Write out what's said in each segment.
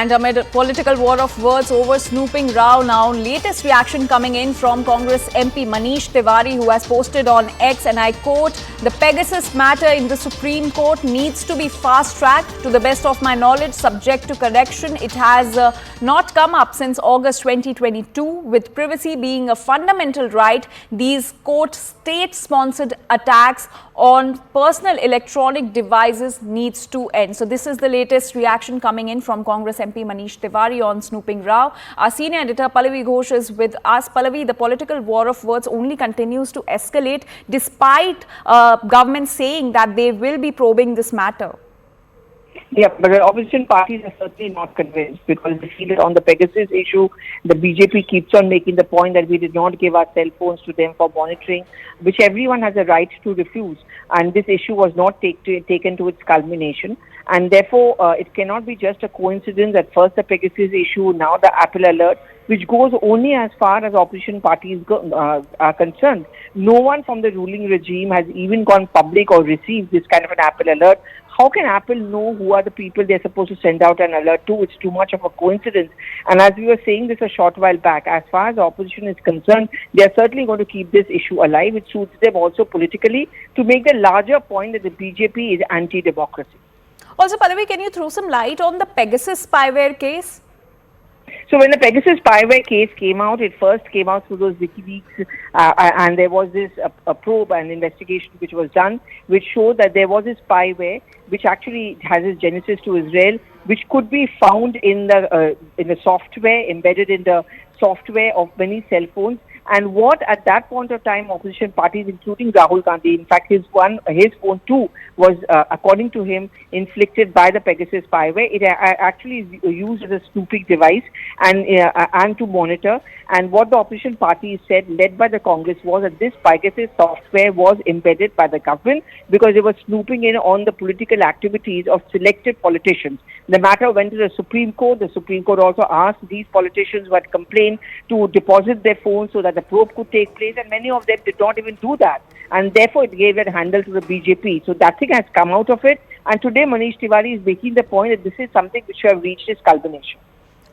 And amid a political war of words over snooping row now, latest reaction coming in from Congress MP Manish Tewari, who has posted on X, and I quote, "The Pegasus matter in the Supreme Court needs to be fast-tracked. To the best of my knowledge, subject to correction, it has not come up since August 2022. With privacy being a fundamental right, these court state-sponsored attacks on personal electronic devices needs to end." So this is the latest reaction coming in from Congress MP Manish Tewari on snooping row. Our senior editor Pallavi Ghosh is with us. Pallavi, the political war of words only continues to escalate despite government saying that they will be probing this matter. Yeah, but the opposition parties are certainly not convinced, because they feel that on the Pegasus issue, the BJP keeps on making the point that we did not give our cell phones to them for monitoring, which everyone has a right to refuse. And this issue was not taken to its culmination. And therefore, it cannot be just a coincidence that first the Pegasus issue, now the Apple alert, which goes only as far as opposition parties are concerned. No one from the ruling regime has even gone public or received this kind of an Apple alert. How can Apple know who are the people they're supposed to send out an alert to? It's too much of a coincidence. And as we were saying this a short while back, as far as the opposition is concerned, they're certainly going to keep this issue alive. It suits them also politically to make the larger point that the BJP is anti-democracy. Also, Pallavi, can you throw some light on the Pegasus spyware case? So when the Pegasus spyware case came out, it first came out through those WikiLeaks, and there was this a probe and investigation which was done, which showed that there was a spyware which actually has its genesis to Israel, which could be found in the software, embedded in the software of many cell phones. And what at that point of time opposition parties, including Rahul Gandhi, in fact his phone too was, according to him, inflicted by the Pegasus spyware. It actually is used as a snooping device and to monitor. And what the opposition parties said, led by the Congress, was that this Pegasus software was embedded by the government because they were snooping in on the political activities of selected politicians. The matter went to the Supreme Court. The Supreme Court also asked these politicians who had complained to deposit their phones so that the probe could take place, and many of them did not even do that. And therefore, it gave that handle to the BJP. So that thing has come out of it. And today, Manish Tewari is making the point that this is something which have reached its culmination.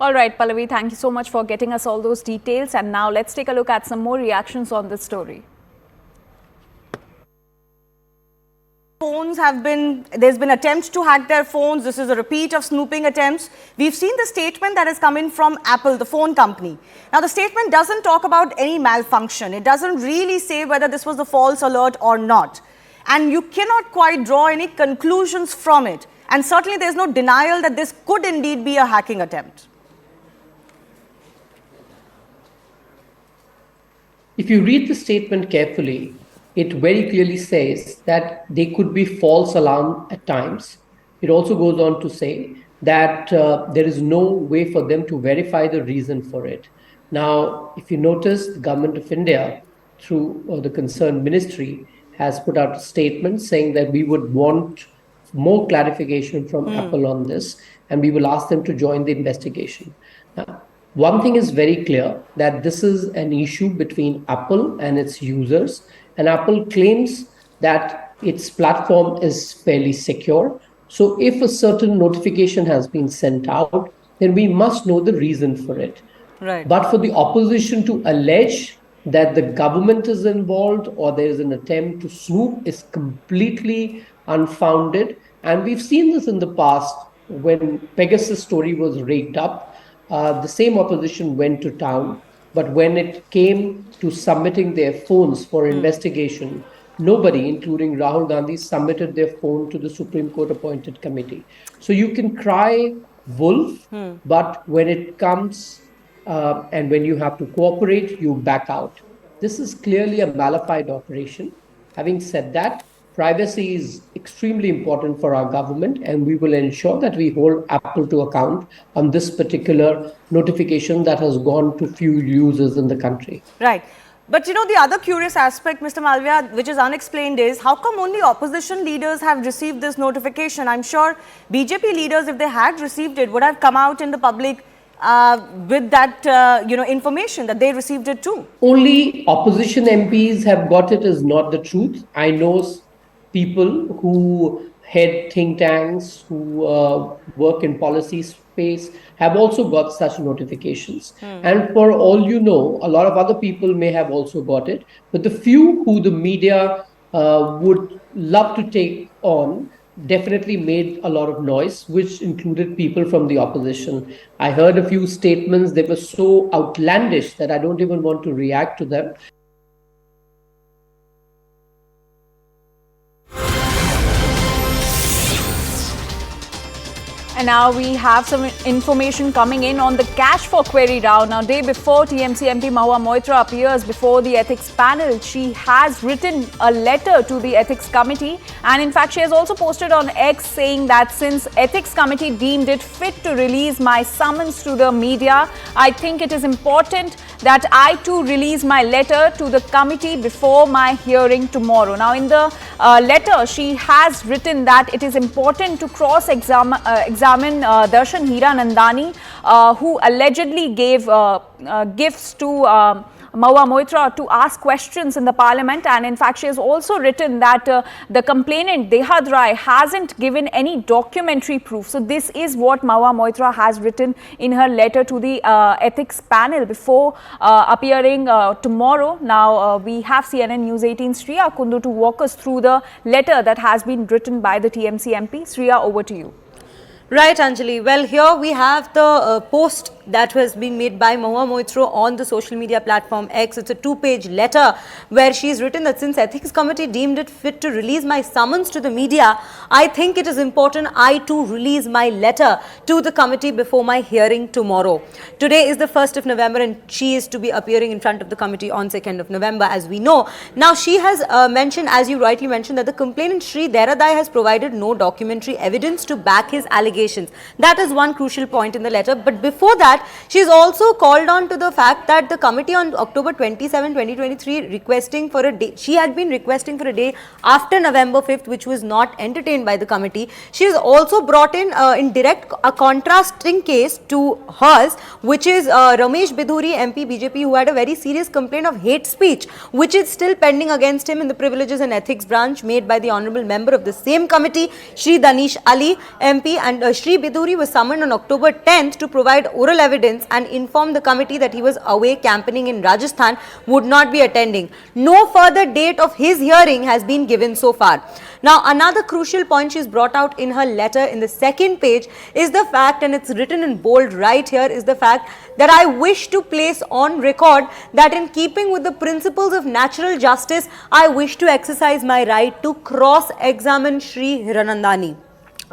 All right, Pallavi, thank you so much for getting us all those details. And now let's take a look at some more reactions on this story. Phones there's been attempts to hack their phones. This is a repeat of snooping attempts. We've seen the statement that has come in from Apple, the phone company. Now, the statement doesn't talk about any malfunction. It doesn't really say whether this was a false alert or not. And you cannot quite draw any conclusions from it. And certainly there's no denial that this could indeed be a hacking attempt. If you read the statement carefully, it very clearly says that they could be false alarm at times. It also goes on to say that there is no way for them to verify the reason for it. Now, if you notice, the government of India, through the concerned ministry, has put out a statement saying that we would want more clarification from Apple on this, and we will ask them to join the investigation. Now, one thing is very clear, that this is an issue between Apple and its users. And Apple claims that its platform is fairly secure. So if a certain notification has been sent out, then we must know the reason for it. Right. But for the opposition to allege that the government is involved or there is an attempt to snoop is completely unfounded. And we've seen this in the past when Pegasus story was raked up. The same opposition went to town. But when it came to submitting their phones for investigation, nobody, including Rahul Gandhi, submitted their phone to the Supreme Court appointed committee. So you can cry wolf, but when it comes and when you have to cooperate, you back out. This is clearly a malafide operation. Having said that, privacy is extremely important for our government, and we will ensure that we hold Apple to account on this particular notification that has gone to few users in the country. Right. But you know, the other curious aspect, Mr. Malviya, which is unexplained, is how come only opposition leaders have received this notification? I'm sure BJP leaders, if they had received it, would have come out in the public with that information that they received it too. Only opposition MPs have got it is not the truth. I know people who head think tanks, who work in policy space, have also got such notifications. And for all you know, a lot of other people may have also got it, but the few who the media would love to take on definitely made a lot of noise, which included people from the opposition. I heard a few statements, they were so outlandish that I don't even want to react to them. And now we have some information coming in on the cash for query round. Now, day before TMC MP Mahua Moitra appears before the ethics panel, she has written a letter to the ethics committee. And in fact, she has also posted on X saying that since ethics committee deemed it fit to release my summons to the media, I think it is important that I too release my letter to the committee before my hearing tomorrow. Now, in the letter, she has written that it is important to cross-examine Darshan Hiranandani, who allegedly gave gifts to Mahua Moitra to ask questions in the parliament. And in fact, she has also written that the complainant Dehad Rai hasn't given any documentary proof. So this is what Mahua Moitra has written in her letter to the ethics panel before appearing tomorrow. Now we have CNN News 18 Sriya Kundu to walk us through the letter that has been written by the TMC MP. Sriya, over to you. Right, Anjali. Well, here we have the post that has been made by Mahua Moitra on the social media platform X. It's a 2-page letter where she's written that since ethics committee deemed it fit to release my summons to the media, I think it is important I too release my letter to the committee before my hearing tomorrow. Today is the 1st of November and she is to be appearing in front of the committee on 2nd of November, as we know. Now, she has mentioned, as you rightly mentioned, that the complainant Shri Deradai has provided no documentary evidence to back his allegations. That is one crucial point in the letter. But before that, she is also called on to the fact that the committee on October 27, 2023 requesting for a day, she had been requesting for a day after November 5th, which was not entertained by the committee. She has also brought in direct a contrasting case to hers, which is Ramesh Bidhuri, MP BJP, who had a very serious complaint of hate speech, which is still pending against him in the Privileges and Ethics branch made by the honourable member of the same committee, Shri Danish Ali, MP, and Shri Bidhuri was summoned on October 10th to provide oral evidence and inform the committee that he was away campaigning in Rajasthan, would not be attending. No further date of his hearing has been given so far. Now, another crucial point she's brought out in her letter in the 2nd page is the fact, and it's written in bold right here, is the fact that I wish to place on record that in keeping with the principles of natural justice, I wish to exercise my right to cross-examine Shri Hiranandani.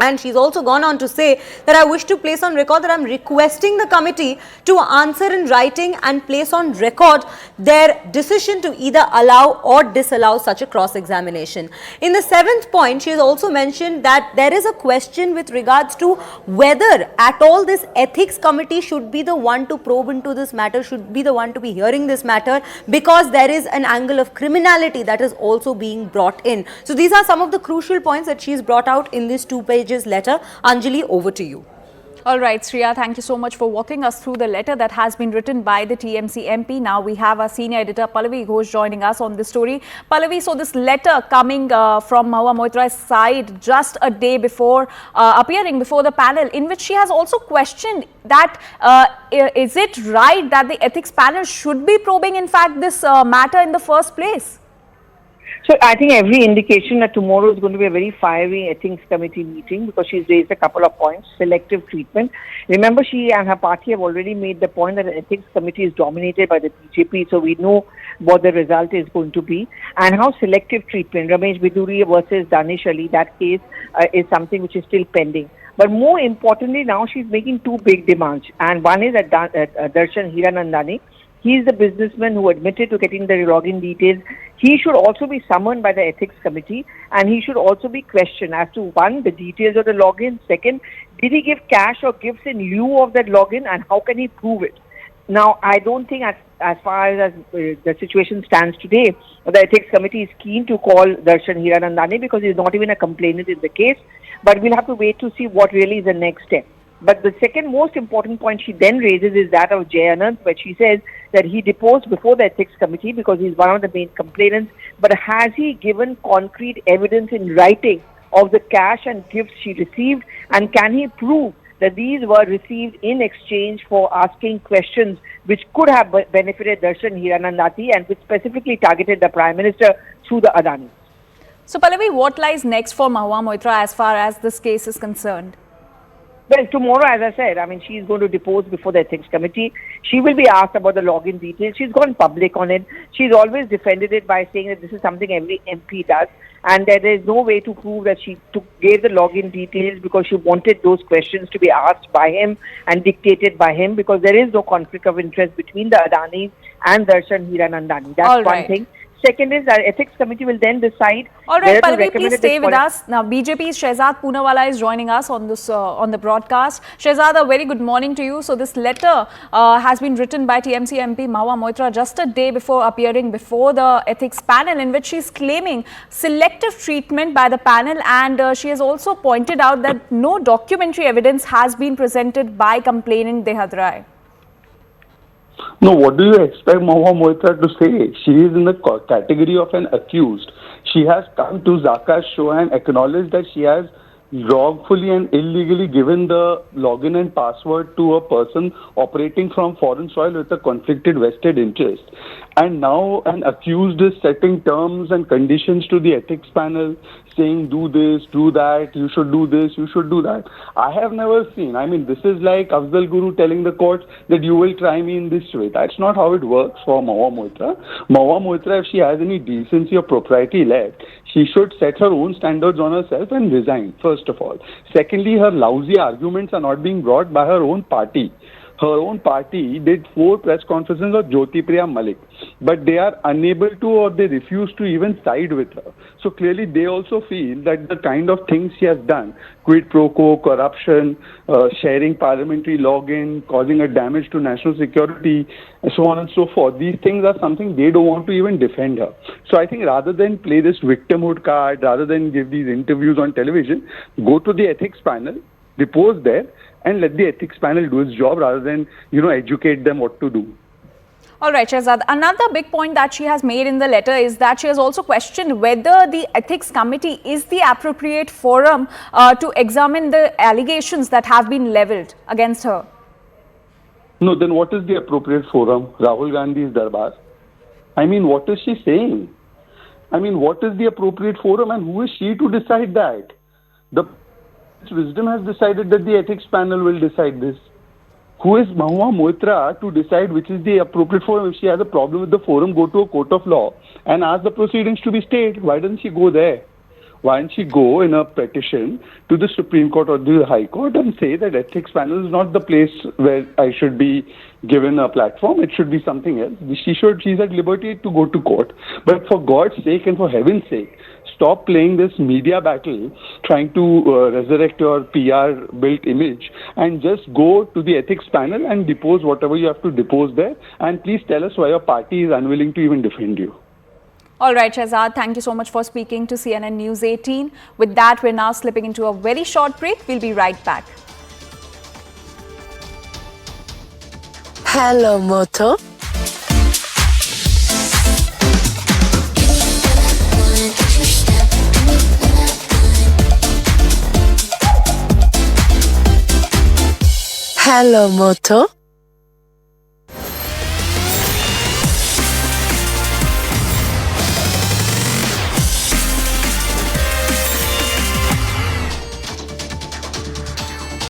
And she's also gone on to say that I wish to place on record that I'm requesting the committee to answer in writing and place on record their decision to either allow or disallow such a cross-examination. In the 7th point, she has also mentioned that there is a question with regards to whether at all this ethics committee should be the one to probe into this matter, should be the one to be hearing this matter, because there is an angle of criminality that is also being brought in. So these are some of the crucial points that she's brought out in this 2-page letter. Anjali, over to you. All right, Sriya, thank you so much for walking us through the letter that has been written by the TMC MP. Now we have our senior editor Pallavi Ghosh joining us on this story. Pallavi, so this letter coming from Mahua Moitra's side just a day before appearing before the panel, in which she has also questioned that is it right that the ethics panel should be probing in fact this matter in the first place? So I think every indication that tomorrow is going to be a very fiery ethics committee meeting, because she's raised a couple of points. Selective treatment. Remember, she and her party have already made the point that the ethics committee is dominated by the BJP, so we know what the result is going to be. And how selective treatment, Ramesh Bidhuri versus Danish Ali, that case is something which is still pending. But more importantly, now she's making 2 big demands. And one is that Darshan Hiranandani, he is the businessman who admitted to getting the login details. He should also be summoned by the ethics committee, and he should also be questioned as to, 1, the details of the login. 2nd, did he give cash or gifts in lieu of that login, and how can he prove it? Now, I don't think as far as the situation stands today, the ethics committee is keen to call Darshan Hiranandani because he's not even a complainant in the case. But we'll have to wait to see what really is the next step. But the second most important point she then raises is that of Jay Anand, where she says that he deposed before the ethics committee because he's one of the main complainants. But has he given concrete evidence in writing of the cash and gifts she received? And can he prove that these were received in exchange for asking questions which could have benefited Darshan Hiranandani and which specifically targeted the Prime Minister through the Adani? So, Pallavi, what lies next for Mahua Moitra as far as this case is concerned? Well, tomorrow, as I said, I mean, she's going to depose before the ethics committee. She will be asked about the login details. She's gone public on it. She's always defended it by saying that this is something every MP does, and that there is no way to prove that she gave the login details because she wanted those questions to be asked by him and dictated by him, because there is no conflict of interest between the Adanis and Darshan Hiranandani. That's one thing. Second is that ethics committee will then decide. All right, Pallavi, please stay with us. Now, BJP's Shehzad Poonawalla is joining us on this on the broadcast. Shehzad, a very good morning to you. So, this letter has been written by TMC MP Mahua Moitra just a day before appearing before the ethics panel, in which she is claiming selective treatment by the panel, and she has also pointed out that no documentary evidence has been presented by complainant Dehad Rai. No, what do you expect Mahua Moitra to say? She is in the category of an accused. She has come to Zaka's show and acknowledged that she has wrongfully and illegally given the login and password to a person operating from foreign soil with a conflicted vested interest. And now an accused is setting terms and conditions to the ethics panel, saying do this, do that, you should do this, you should do that. I have never seen. I mean, this is like Afzal Guru telling the court that you will try me in this way. That's not how it works for Mahua Moitra. Mahua Moitra, if she has any decency or propriety left, she should set her own standards on herself and resign, first of all. Secondly, her lousy arguments are not being brought by her own party. Her own party did 4 press conferences of Jyotipriya Malik, but they are unable to, or they refuse to even side with her. So clearly they also feel that the kind of things she has done, quid pro quo, corruption, sharing parliamentary login, causing a damage to national security, and so on and so forth, these things are something they don't want to even defend her. So I think rather than play this victimhood card, rather than give these interviews on television, go to the ethics panel, depose there, and let the ethics panel do its job rather than, educate them what to do. All right, Shehzad. Another big point that she has made in the letter is that she has also questioned whether the ethics committee is the appropriate forum to examine the allegations that have been levelled against her. No, then what is the appropriate forum? Rahul Gandhi's Darbar? I mean, what is she saying? I mean, what is the appropriate forum and who is she to decide that? The wisdom has decided that the ethics panel will decide this. Who is Mahua Moitra to decide which is the appropriate forum? If she has a problem with the forum, go to a court of law and ask the proceedings to be stayed. Why doesn't she go there? Why don't she go in a petition to the Supreme Court or the High Court and say that ethics panel is not the place where I should be given a platform, it should be something else. She's at liberty to go to court. But for God's sake and for heaven's sake, stop playing this media battle, trying to resurrect your PR-built image, and just go to the ethics panel and depose whatever you have to depose there. And please tell us why your party is unwilling to even defend you. All right, Shehzad, thank you so much for speaking to CNN News 18. With that, we're now slipping into a very short break. We'll be right back. Hello, Moto. Hello, Moto.